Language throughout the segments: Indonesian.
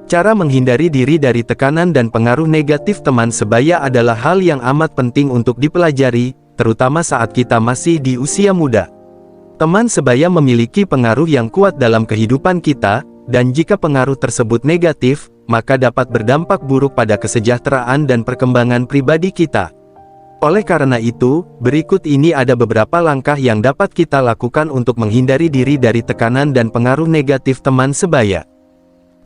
Cara menghindari diri dari tekanan dan pengaruh negatif teman sebaya adalah hal yang amat penting untuk dipelajari, terutama saat kita masih di usia muda. Teman sebaya memiliki pengaruh yang kuat dalam kehidupan kita, dan jika pengaruh tersebut negatif, maka dapat berdampak buruk pada kesejahteraan dan perkembangan pribadi kita. Oleh karena itu, berikut ini ada beberapa langkah yang dapat kita lakukan untuk menghindari diri dari tekanan dan pengaruh negatif teman sebaya.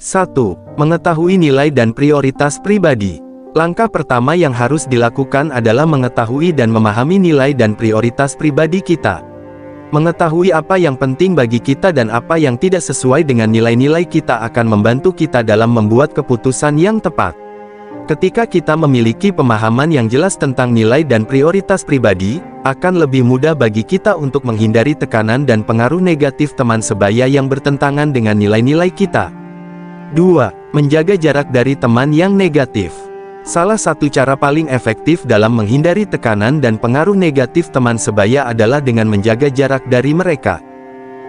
1. Mengetahui nilai dan prioritas pribadi. Langkah pertama yang harus dilakukan adalah mengetahui dan memahami nilai dan prioritas pribadi kita. Mengetahui apa yang penting bagi kita dan apa yang tidak sesuai dengan nilai-nilai kita akan membantu kita dalam membuat keputusan yang tepat. Ketika kita memiliki pemahaman yang jelas tentang nilai dan prioritas pribadi, akan lebih mudah bagi kita untuk menghindari tekanan dan pengaruh negatif teman sebaya yang bertentangan dengan nilai-nilai kita. 2. Menjaga jarak dari teman yang negatif. Salah satu cara paling efektif dalam menghindari tekanan dan pengaruh negatif teman sebaya adalah dengan menjaga jarak dari mereka.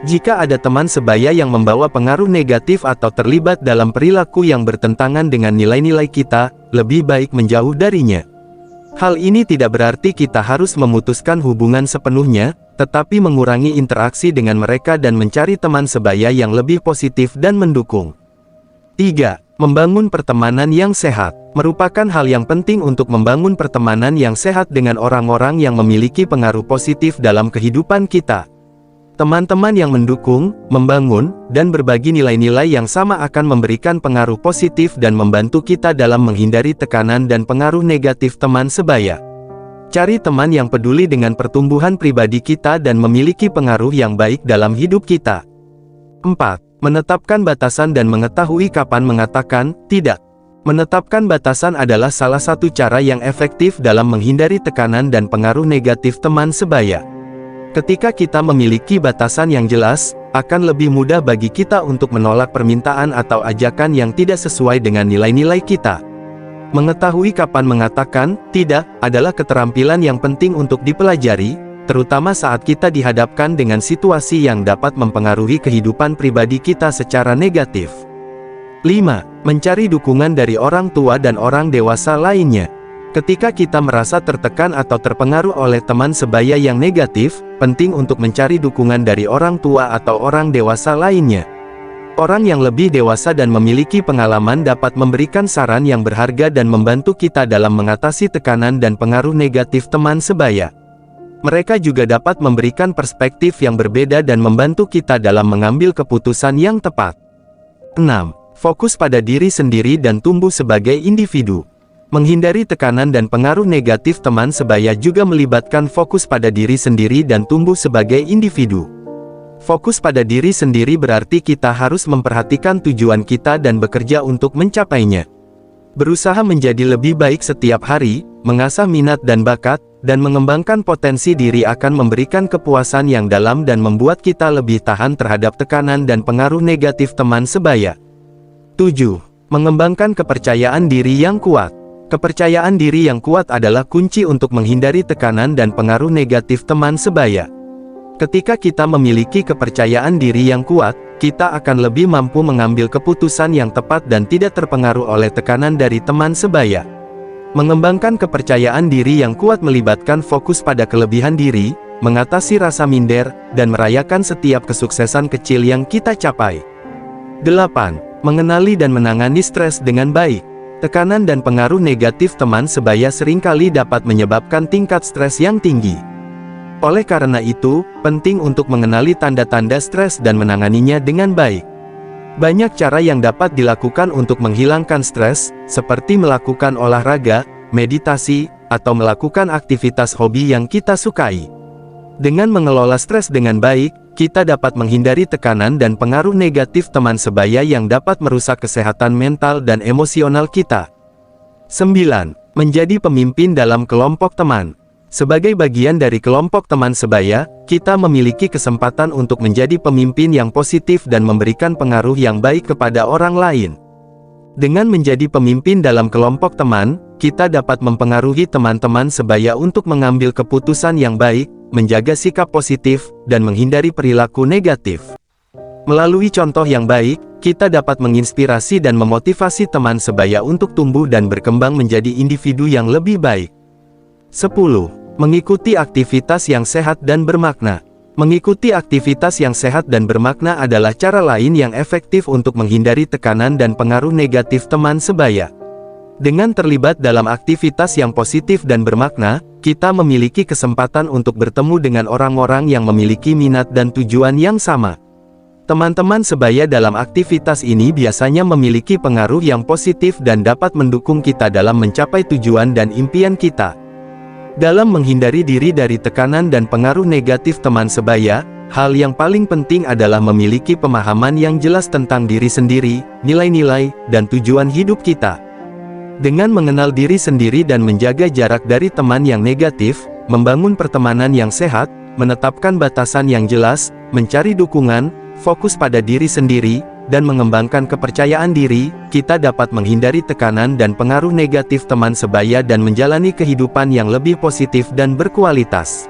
Jika ada teman sebaya yang membawa pengaruh negatif atau terlibat dalam perilaku yang bertentangan dengan nilai-nilai kita, lebih baik menjauh darinya. Hal ini tidak berarti kita harus memutuskan hubungan sepenuhnya, tetapi mengurangi interaksi dengan mereka dan mencari teman sebaya yang lebih positif dan mendukung. 3. Membangun pertemanan yang sehat. Merupakan hal yang penting untuk membangun pertemanan yang sehat dengan orang-orang yang memiliki pengaruh positif dalam kehidupan kita. Teman-teman yang mendukung, membangun, dan berbagi nilai-nilai yang sama akan memberikan pengaruh positif dan membantu kita dalam menghindari tekanan dan pengaruh negatif teman sebaya. Cari teman yang peduli dengan pertumbuhan pribadi kita dan memiliki pengaruh yang baik dalam hidup kita. 4. Menetapkan batasan dan mengetahui kapan mengatakan tidak. Menetapkan batasan adalah salah satu cara yang efektif dalam menghindari tekanan dan pengaruh negatif teman sebaya. Ketika kita memiliki batasan yang jelas, akan lebih mudah bagi kita untuk menolak permintaan atau ajakan yang tidak sesuai dengan nilai-nilai kita. Mengetahui kapan mengatakan tidak adalah keterampilan yang penting untuk dipelajari, terutama saat kita dihadapkan dengan situasi yang dapat mempengaruhi kehidupan pribadi kita secara negatif. 5. Mencari dukungan dari orang tua dan orang dewasa lainnya. Ketika kita merasa tertekan atau terpengaruh oleh teman sebaya yang negatif, penting untuk mencari dukungan dari orang tua atau orang dewasa lainnya. Orang yang lebih dewasa dan memiliki pengalaman dapat memberikan saran yang berharga dan membantu kita dalam mengatasi tekanan dan pengaruh negatif teman sebaya. Mereka juga dapat memberikan perspektif yang berbeda dan membantu kita dalam mengambil keputusan yang tepat. 6. Fokus pada diri sendiri dan tumbuh sebagai individu. Menghindari tekanan dan pengaruh negatif teman sebaya juga melibatkan fokus pada diri sendiri dan tumbuh sebagai individu. Fokus pada diri sendiri berarti kita harus memperhatikan tujuan kita dan bekerja untuk mencapainya. Berusaha menjadi lebih baik setiap hari, mengasah minat dan bakat, dan mengembangkan potensi diri akan memberikan kepuasan yang dalam dan membuat kita lebih tahan terhadap tekanan dan pengaruh negatif teman sebaya. 7. Mengembangkan kepercayaan diri yang kuat. Kepercayaan diri yang kuat adalah kunci untuk menghindari tekanan dan pengaruh negatif teman sebaya. Ketika kita memiliki kepercayaan diri yang kuat, kita akan lebih mampu mengambil keputusan yang tepat dan tidak terpengaruh oleh tekanan dari teman sebaya. Mengembangkan kepercayaan diri yang kuat melibatkan fokus pada kelebihan diri, mengatasi rasa minder, dan merayakan setiap kesuksesan kecil yang kita capai. 8. Mengenali dan menangani stres dengan baik. Tekanan dan pengaruh negatif teman sebaya seringkali dapat menyebabkan tingkat stres yang tinggi. Oleh karena itu, penting untuk mengenali tanda-tanda stres dan menanganinya dengan baik. Banyak cara yang dapat dilakukan untuk menghilangkan stres, seperti melakukan olahraga, meditasi, atau melakukan aktivitas hobi yang kita sukai. Dengan mengelola stres dengan baik, kita dapat menghindari tekanan dan pengaruh negatif teman sebaya yang dapat merusak kesehatan mental dan emosional kita. 9. Menjadi pemimpin dalam kelompok teman. Sebagai bagian dari kelompok teman sebaya, kita memiliki kesempatan untuk menjadi pemimpin yang positif dan memberikan pengaruh yang baik kepada orang lain. Dengan menjadi pemimpin dalam kelompok teman, kita dapat mempengaruhi teman-teman sebaya untuk mengambil keputusan yang baik, menjaga sikap positif, dan menghindari perilaku negatif. Melalui contoh yang baik, kita dapat menginspirasi dan memotivasi teman sebaya untuk tumbuh dan berkembang menjadi individu yang lebih baik. 10. Mengikuti aktivitas yang sehat dan bermakna. Mengikuti aktivitas yang sehat dan bermakna adalah cara lain yang efektif untuk menghindari tekanan dan pengaruh negatif teman sebaya. Dengan terlibat dalam aktivitas yang positif dan bermakna, kita memiliki kesempatan untuk bertemu dengan orang-orang yang memiliki minat dan tujuan yang sama. Teman-teman sebaya dalam aktivitas ini biasanya memiliki pengaruh yang positif dan dapat mendukung kita dalam mencapai tujuan dan impian kita. Dalam menghindari diri dari tekanan dan pengaruh negatif teman sebaya, hal yang paling penting adalah memiliki pemahaman yang jelas tentang diri sendiri, nilai-nilai, dan tujuan hidup kita. Dengan mengenal diri sendiri dan menjaga jarak dari teman yang negatif, membangun pertemanan yang sehat, menetapkan batasan yang jelas, mencari dukungan, fokus pada diri sendiri, dan mengembangkan kepercayaan diri, kita dapat menghindari tekanan dan pengaruh negatif teman sebaya dan menjalani kehidupan yang lebih positif dan berkualitas.